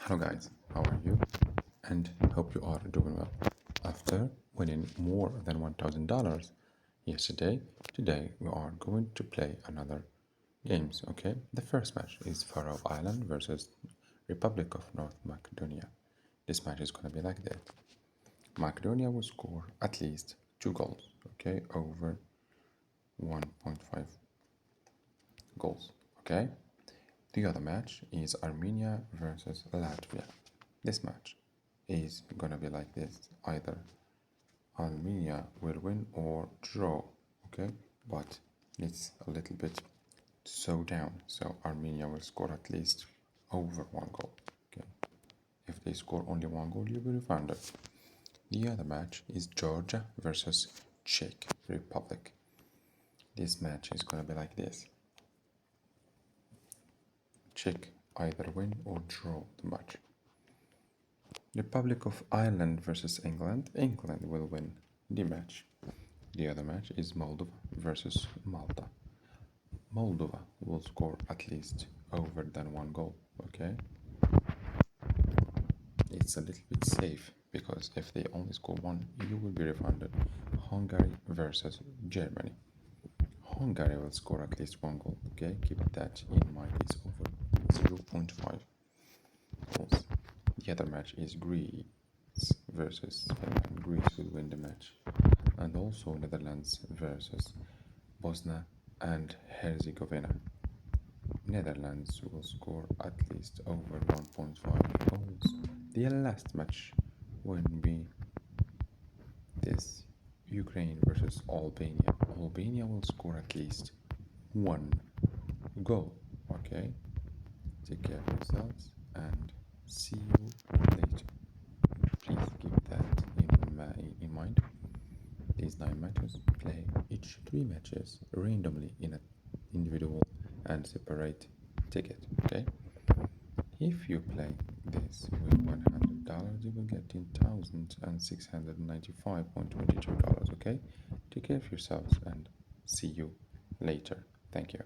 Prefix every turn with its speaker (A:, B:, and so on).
A: Hello guys, how are you? And hope you are doing well. After winning more than $1,000 yesterday, today we are going to play another games, okay? The first match is Faroe Island versus Republic of North Macedonia. This match is gonna be like that. Macedonia will score at least 2 goals, okay, over 1.5 goals, okay? The other match is Armenia versus Latvia. This match is gonna be like this: either Armenia will win or draw, okay? But it's a little bit so down, so Armenia will score at least over 1 goal, okay? If they score only 1 goal, you'll be refunded. The other match is Georgia versus Czech Republic. This match is gonna be like this: Czech either win or draw the match. Republic of Ireland versus England. England will win the match. The other match is Moldova versus Malta. Moldova will score at least over than 1 goal, okay? It's a little bit safe because if they only score one, you will be refunded. Hungary versus Germany. Hungary will score at least 1 goal, okay? Keep that in mind, it's over 0.5 goals. The other match is Greece versus Finland. Greece will win the match. And also Netherlands versus Bosnia and Herzegovina. Netherlands will score at least over 1.5 goals. The last match will be this: Ukraine versus Albania. Albania will score at least 1 goal. Okay? Take care of yourselves and see you later. Please keep that in mind. These 9 matches play each 3 matches randomly in an individual and separate ticket, okay? If you play this with $100, you will get $10,695.22, okay? Take care of yourselves and see you later. Thank you.